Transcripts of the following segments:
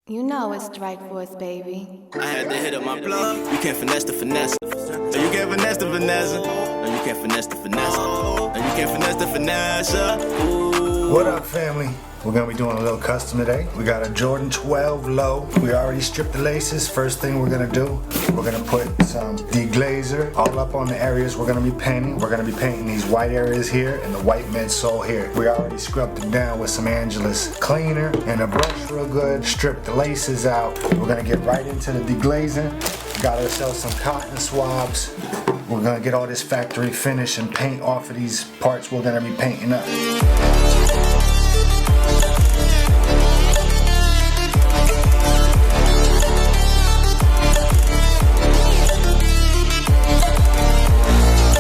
You know it's Strike Force, baby. I had to hit up my plug. You can't finesse the finesse. No, you can't finesse the finesse. No, you can't finesse the finesse. No, you can't finesse the finesse. Ooh. What up, family? We're gonna be doing a little custom today. We got a Jordan 12 low. We already stripped the laces. First thing we're gonna do, we're gonna put some deglazer all up on the areas we're gonna be painting. We're gonna be painting these white areas here and the white midsole here. We already scrubbed it down with some Angelus cleaner and a brush real good. Stripped the laces out. We're gonna get right into the deglazing. Got ourselves some cotton swabs. We're gonna get all this factory finish and paint off of these parts we're gonna be painting up.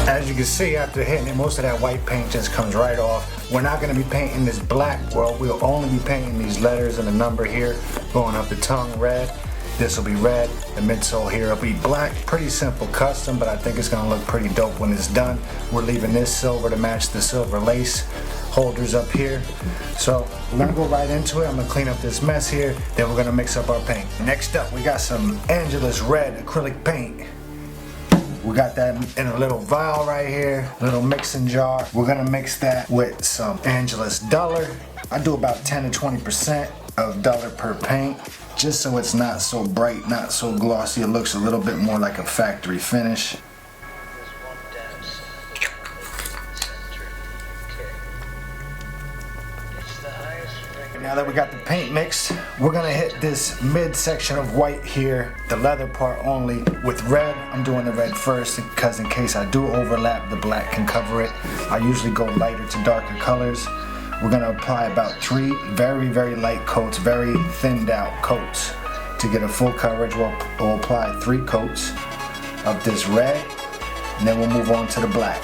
As you can see, after hitting it, most of that white paint just comes right off. We're not going to be painting this black. Well, we'll only be painting these letters and the number here going up the tongue red. This will be red. The midsole here will be black. Pretty simple custom, but I think it's going to look pretty dope when it's done. We're leaving this silver to match the silver lace holders up here. So we're going to go right into it. I'm going to clean up this mess here. Then we're going to mix up our paint. Next up, we got some Angelus red acrylic paint. We got that in a little vial right here, little mixing jar. We're gonna mix that with some Angelus duller. I do about 10 to 20% of duller per paint, just so it's not so bright, not so glossy. It looks a little bit more like a factory finish. Now that we got the paint mixed, we're gonna hit this midsection of white here, the leather part only, with red. I'm doing the red first because in case I do overlap, the black can cover it. I usually go lighter to darker colors. We're gonna apply about 3 very, very light coats, very thinned out coats. To get a full coverage, we'll apply 3 coats of this red, and then we'll move on to the black.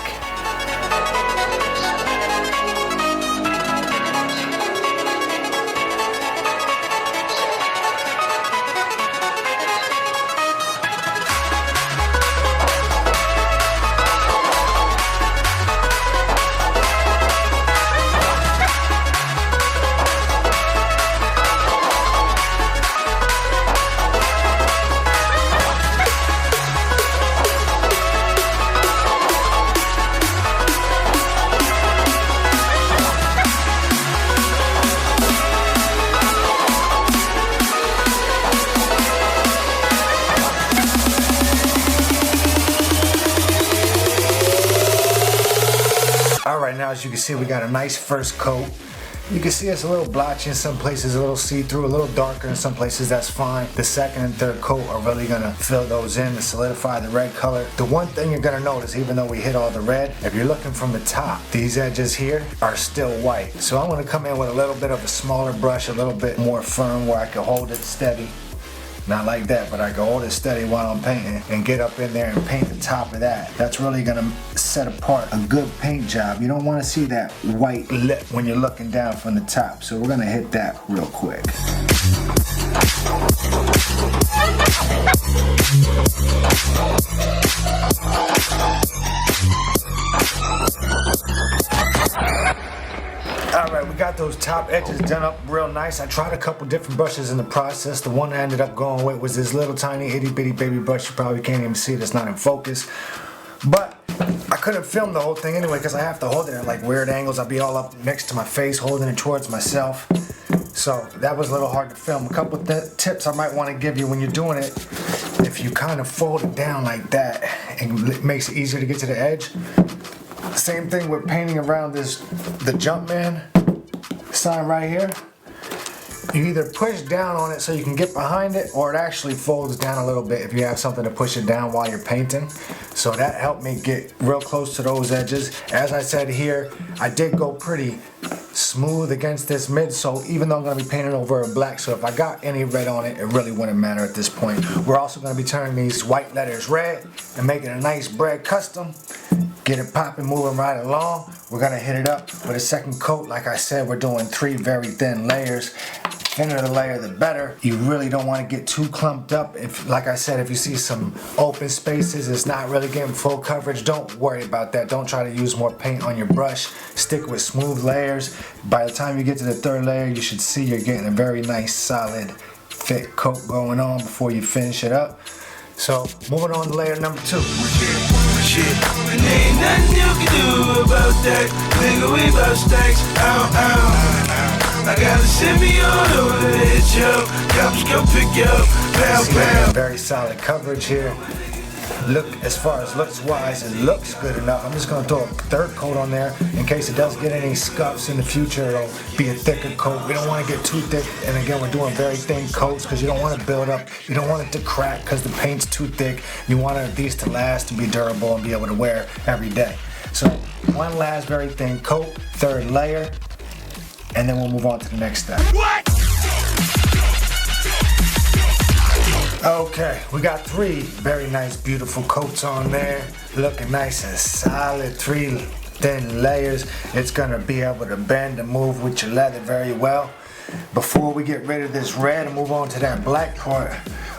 Alright, now as you can see, we got a nice first coat. You can see it's a little blotchy in some places, a little see-through, a little darker in some places. That's fine. The second and third coat are really gonna fill those in to solidify the red color. The one thing you're gonna notice, even though we hit all the red, if you're looking from the top, these edges here are still white. So I'm gonna come in with a little bit of a smaller brush, a little bit more firm where I can hold it steady. Not like that, but I can hold it steady while I'm painting and get up in there and paint the top of that. That's really gonna set apart a good paint job. You don't wanna see that white lip when you're looking down from the top. So we're gonna hit that real quick. Alright, we got those top edges done up real nice. I tried a couple different brushes in the process. The one I ended up going with was this little tiny itty bitty baby brush. You probably can't even see it, it's not in focus. But I couldn't film the whole thing anyway because I have to hold it at like weird angles. I'll be all up next to my face, holding it towards myself. So that was a little hard to film. A couple tips I might want to give you when you're doing it. If you kind of fold it down like that, it makes it easier to get to the edge. Same thing with painting around the Jumpman sign right here. You either push down on it so you can get behind it, or it actually folds down a little bit if you have something to push it down while you're painting. So that helped me get real close to those edges. As I said here, I did go pretty smooth against this midsole, even though I'm going to be painting over a black, so if I got any red on it, it really wouldn't matter at this point. We're also going to be turning these white letters red and making a nice Bred custom. Get it popping, moving right along. We're gonna hit it up with a second coat. Like I said, we're doing 3 very thin layers. Thinner the layer, the better. You really don't want to get too clumped up. If, like I said, if you see some open spaces, it's not really getting full coverage, don't worry about that. Don't try to use more paint on your brush. Stick with smooth layers. By the time you get to the 3rd layer, you should see you're getting a very nice, solid, thick coat going on before you finish it up. So moving on to layer number 2. Shit, and ain't nothing you can do about that. Nigga, we bout stacks. Ow, ow. I gotta send me on over to hit you. Cops come pick you up. Pow, pow. Very solid coverage here. Look, as far as looks wise, it looks good enough. I'm just gonna throw a third coat on there in case it does get any scuffs in the future. It'll be a thicker coat. We don't want to get too thick, and again, we're doing very thin coats because you don't want to build up. You don't want it to crack because the paint's too thick. You want these to last and be durable and be able to wear every day. So one last very thin coat, third layer, and then we'll move on to the next step. What? Okay, we got 3 very nice, beautiful coats on there. Looking nice and solid, 3 thin layers. It's gonna be able to bend and move with your leather very well. Before we get rid of this red and move on to that black part,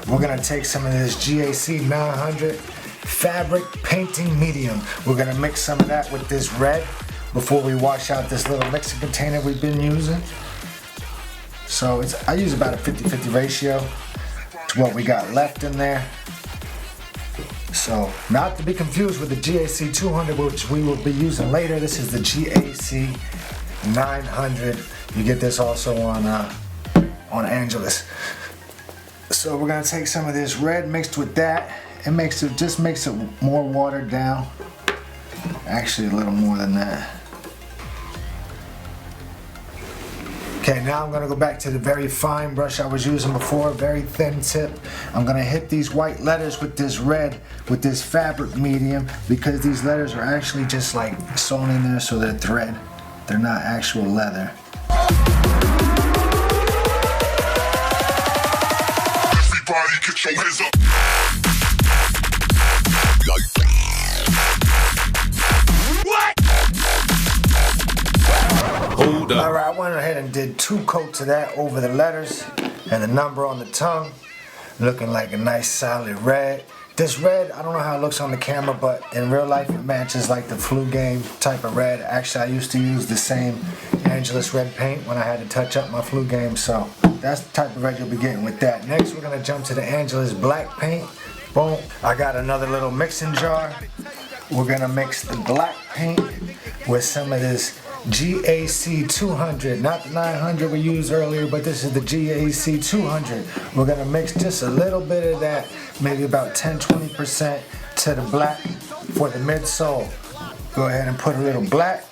we're gonna take some of this GAC 900 fabric painting medium. We're gonna mix some of that with this red before we wash out this little mixing container we've been using. So I use about a 50-50 ratio to what we got left in there. So not to be confused with the GAC 200, which we will be using later. This is the GAC 900. You get this also on Angelus. So we're gonna take some of this red mixed with that. It just makes it more watered down. Actually, a little more than that. Okay, now I'm gonna go back to the very fine brush I was using before, very thin tip. I'm gonna hit these white letters with this red, with this fabric medium, because these letters are actually just like sewn in there so they're thread. They're not actual leather. Everybody get your hands up. Alright, I went ahead and did 2 coats of that over the letters and the number on the tongue. Looking like a nice solid red. This red, I don't know how it looks on the camera, but in real life it matches like the flu game type of red. Actually, I used to use the same Angelus red paint when I had to touch up my flu game, so that's the type of red you'll be getting with that. Next, we're gonna jump to the Angelus black paint. Boom. I got another little mixing jar. We're gonna mix the black paint with some of this GAC 200, not the 900 we used earlier, but this is the GAC 200. We're gonna mix just a little bit of that, maybe about 10-20% to the black for the midsole. Go ahead and put a little black.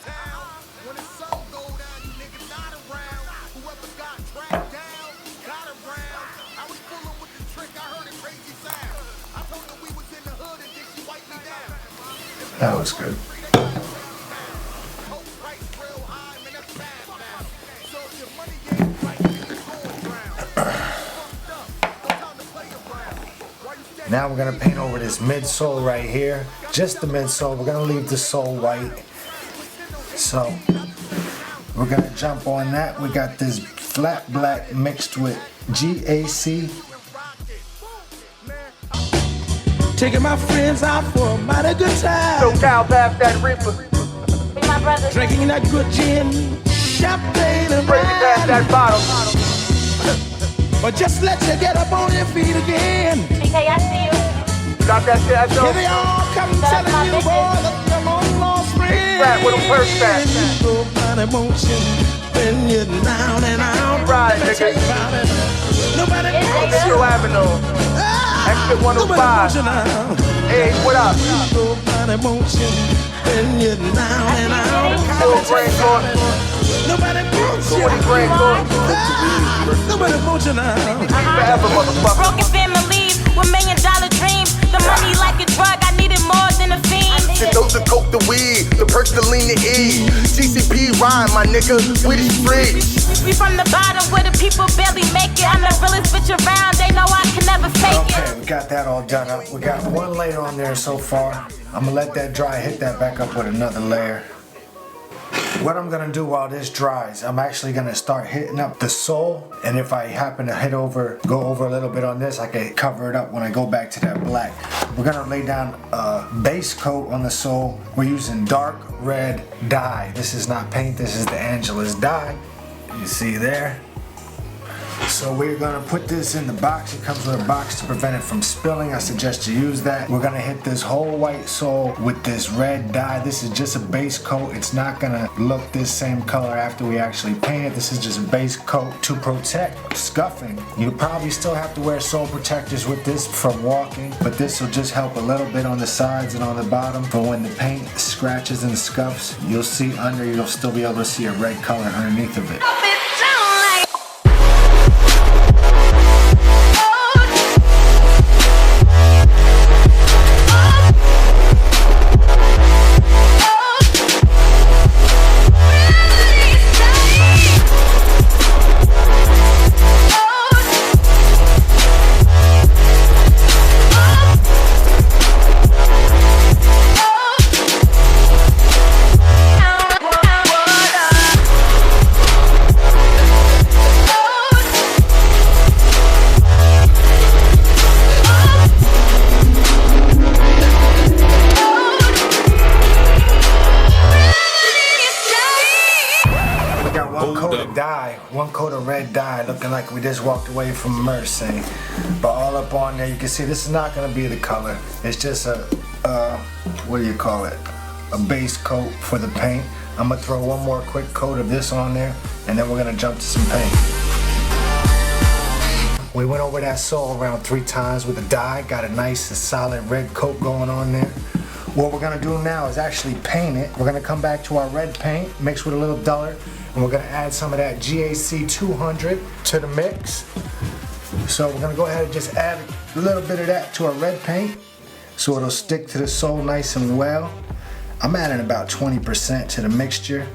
That was good. Now we're gonna paint over this midsole right here. Just the midsole. We're gonna leave the sole white. So we're gonna jump on that. We got this flat black mixed with GAC. Taking my friends out for a mighty good time. So Cal, pass that reaper. My brother. Drinking that good gin, champagne and Bring me past that wine. bottle. But just let you get up on your feet again. BK, I see you. Got that shit, that's Here all. they all come That's my telling you, business. boy, that you're long lost friend. Right, with a purse back. Nobody wants you when you're down and out. Right, Let me nigga. tell you about it. Nobody Yes, wants nigga. you. Still Avenue. Exit Nobody wants 105. you now. Hey, what up? Nobody wants you when you're down and out. Full brain court. Nobody wants you. 20 brain court. Nobody wants you now. Forever, motherfucker. Broken families with $1 million dreams. The money like a drug, I need it more than a fiend. Shit, those the coke, the weed, the perks, the lean, the E. GCP rhyme, my nigga, we the streets. We from the bottom where the people barely make it. I'm the realest bitch around, they know I can never fake it. Okay, we got that all done up. We got 1 layer on there so far. I'm gonna let that dry, hit that back up with another layer. What I'm gonna do while this dries, I'm actually gonna start hitting up the sole, and if I happen to go over a little bit on this, I can cover it up when I go back to that black. We're gonna lay down a base coat on the sole. We're using dark red dye. This is not paint, this is the Angelus dye. You see there? So we're gonna put this in the box. It comes with a box to prevent it from spilling. I suggest you use that. We're gonna hit this whole white sole with this red dye. This is just a base coat. It's not gonna look this same color after we actually paint it. This is just a base coat to protect scuffing. You'll probably still have to wear sole protectors with this from walking, but this will just help a little bit on the sides and on the bottom. For when the paint scratches and scuffs, you'll see under, you'll still be able to see a red color underneath of it. One coat of red dye, looking like we just walked away from Mercy. But all up on there, you can see this is not going to be the color. It's just a, what do you call it? A base coat for the paint. I'm going to throw one more quick coat of this on there, and then we're going to jump to some paint. We went over that sole around 3 times with the dye, got a nice solid red coat going on there. What we're going to do now is actually paint it. We're going to come back to our red paint, mixed with a little duller, and we're going to add some of that GAC 200 to the mix. So we're going to go ahead and just add a little bit of that to our red paint so it'll stick to the sole nice and well. I'm adding about 20% to the mixture.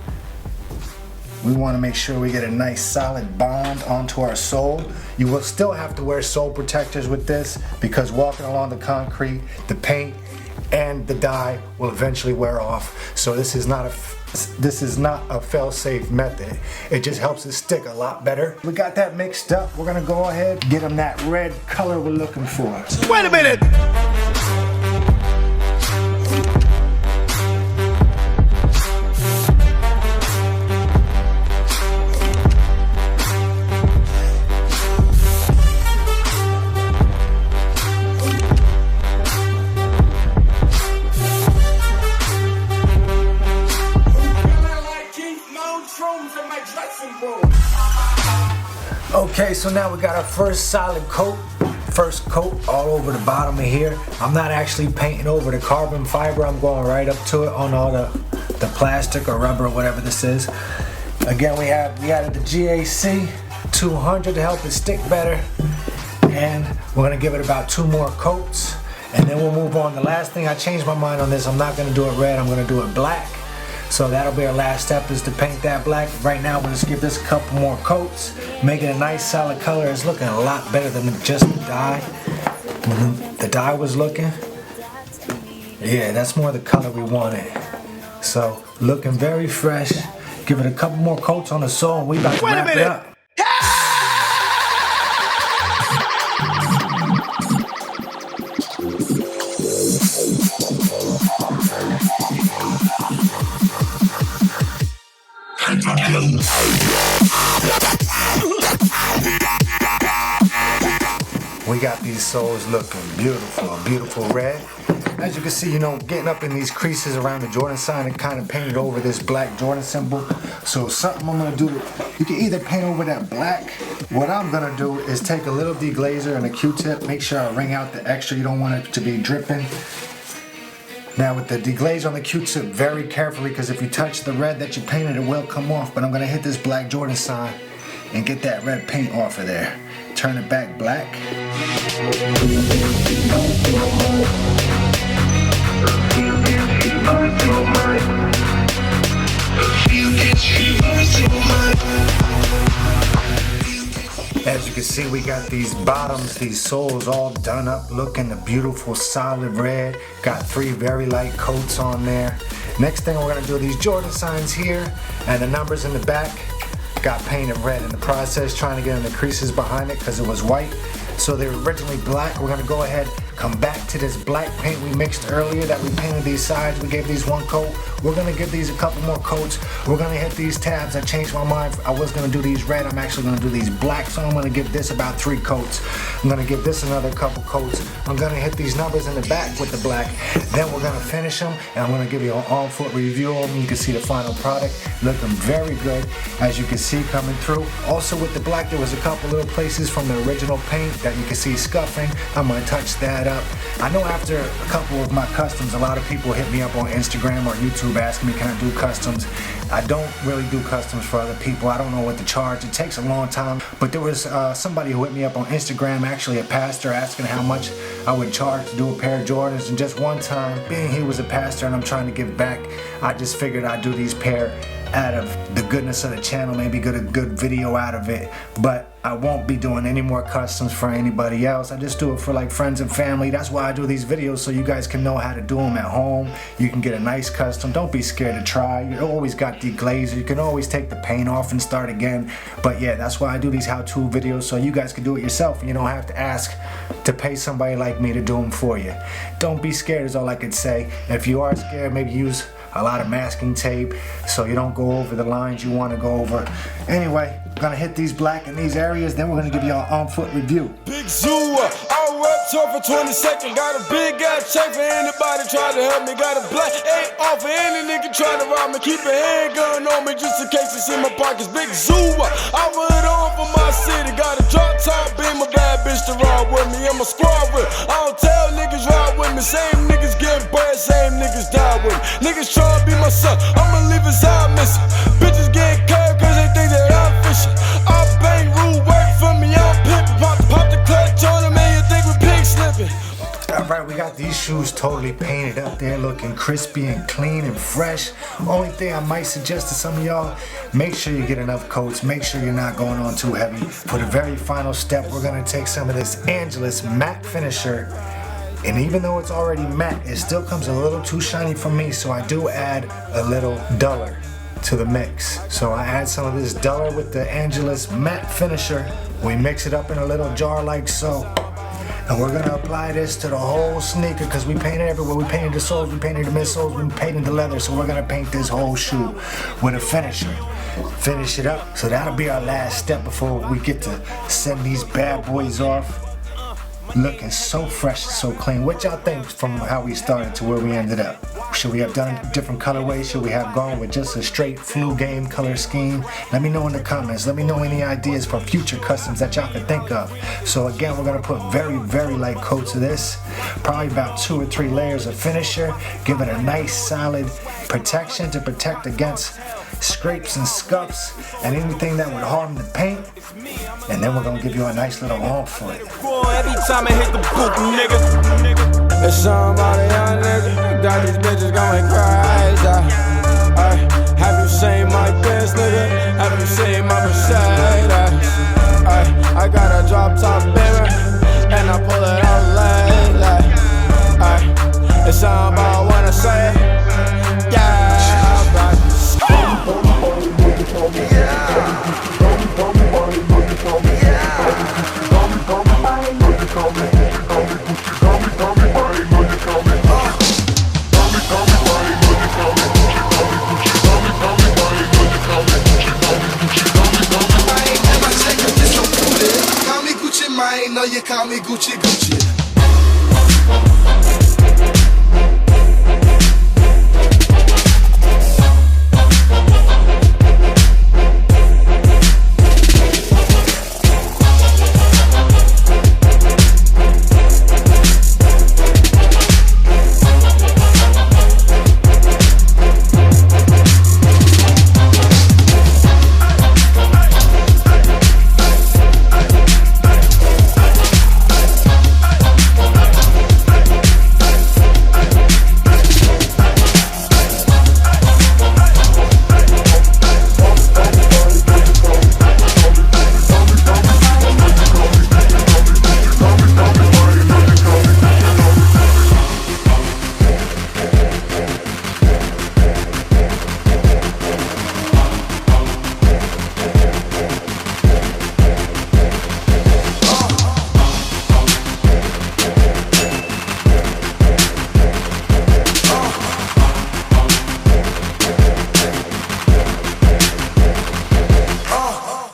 We want to make sure we get a nice solid bond onto our sole. You will still have to wear sole protectors with this because walking along the concrete, the paint and the dye will eventually wear off. So this is not a fail-safe method. It just helps it stick a lot better. We got that mixed up. We're gonna go ahead and get them that red color we're looking for. Wait a minute! Okay, so now we got our first solid coat. First coat all over the bottom of here. I'm not actually painting over the carbon fiber. I'm going right up to it on all the plastic or rubber or whatever this is. Again, we added the GAC 200 to help it stick better. And we're gonna give it about 2 more coats. And then we'll move on. The last thing, I changed my mind on this. I'm not gonna do it red, I'm gonna do it black. So that'll be our last step, is to paint that black. Right now, we'll just give this a couple more coats, make it a nice solid color. It's looking a lot better than just the dye. When the dye was looking, yeah, that's more the color we wanted. So looking very fresh. Give it a couple more coats on the sole, and we about to wrap it up. We got these soles looking beautiful, a beautiful red. As you can see, you know, getting up in these creases around the Jordan sign and kind of painted over this black Jordan symbol. So something I'm gonna do, you can either paint over that black. What I'm gonna do is take a little deglazer and a Q-tip, make sure I wring out the extra. You don't want it to be dripping. Now with the deglaze on the Q-tip, very carefully, because if you touch the red that you painted, it will come off. But I'm gonna hit this black Jordan sign and get that red paint off of there. Turn it back black. As you can see, we got these bottoms, these soles all done up, looking a beautiful solid red. Got 3 very light coats on there. Next thing we're gonna do, these Jordan signs here and the numbers in the back got painted red in the process, trying to get in the creases behind it because it was white. So they were originally black. We're gonna go ahead, come back to this black paint we mixed earlier that we painted these sides. We gave these one coat. We're gonna give these a couple more coats. We're gonna hit these tabs. I changed my mind. I was gonna do these red. I'm actually gonna do these black, so I'm gonna give this about 3 coats. I'm gonna give this another couple coats. I'm gonna hit these numbers in the back with the black. Then we're gonna finish them, and I'm gonna give you an on-foot review of them. You can see the final product. Looking very good, as you can see coming through. Also with the black, there was a couple little places from the original paint that you can see scuffing. I'm gonna touch that up. I know after a couple of my customs, a lot of people hit me up on Instagram or YouTube asking me, can I do customs? I don't really do customs for other people. I don't know what to charge. It takes a long time. But there was somebody who hit me up on Instagram, actually a pastor, asking how much I would charge to do a pair of Jordans. And just one time, being he was a pastor and I'm trying to give back, I just figured I'd do these pair out of the goodness of the channel, maybe get a good video out of it. But I won't be doing any more customs for anybody else. I just do it for like friends and family. That's why I do these videos, so you guys can know how to do them at home. You can get a nice custom. Don't be scared to try. You always got deglazer. You can always take the paint off and start again. But yeah, that's why I do these how-to videos, so you guys can do it yourself and you don't have to ask to pay somebody like me to do them for you. Don't be scared is all I could say. If you are scared, maybe use a lot of masking tape so you don't go over the lines you want to go over. Anyway, we're gonna hit these black in these areas, then we're gonna give you an on-foot review. Big zoo, I'll rep tour for 20 seconds. Got a big ass check for anybody try to help me. Got a black 8 off for any nigga try to rob me. Keep a handgun on me just in case it's in my pockets. Big zoo, I put it on for my city. Got a drop top, beam a bad bitch to ride with me. I'm a squad with. I don't tell niggas ride with me. Same niggas get bread, same niggas die with me. Niggas try to be my son, I'ma leave his eye missing. Bitches get curved cause they think that I'm fishing. I bang rule work for me, I'm pimping. Pop the clutch on them and you think we're pig slipping. Alright, we got these shoes totally painted up there, looking crispy and clean and fresh. Only thing I might suggest to some of y'all, make sure you get enough coats, make sure you're not going on too heavy. For the very final step, we're gonna take some of this Angelus matte finisher. And even though it's already matte, it still comes a little too shiny for me, so I do add a little duller to the mix. So I add some of this duller with the Angelus matte finisher. We mix it up in a little jar like so. And we're gonna apply this to the whole sneaker because we painted everywhere. We painted the soles, we painted the midsoles, we painted the leather. So we're gonna paint this whole shoe with a finisher. Finish it up. So that'll be our last step before we get to send these bad boys off. Looking so fresh and so clean. What y'all think from how we started to where we ended up? Should we have done different colorways? Should we have gone with just a straight flu game color scheme? Let me know in the comments. Let me know any ideas for future customs that y'all could think of. So again, we're gonna put very light coats of this. Probably about 2 or 3 layers of finisher. Give it a nice solid protection to protect against scrapes and scuffs and anything that would harm the paint. And then we're gonna give you a nice little on-foot. Every time I hit the boot, nigga. It's somebody young nigga. Got these bitches going crazy. Have you seen my Benz, nigga? Have you seen my Mercedes? I got a drop top, baby, and I pull it out lately. It's all about what I say. Yeah, right. Know you call me Gucci Gucci.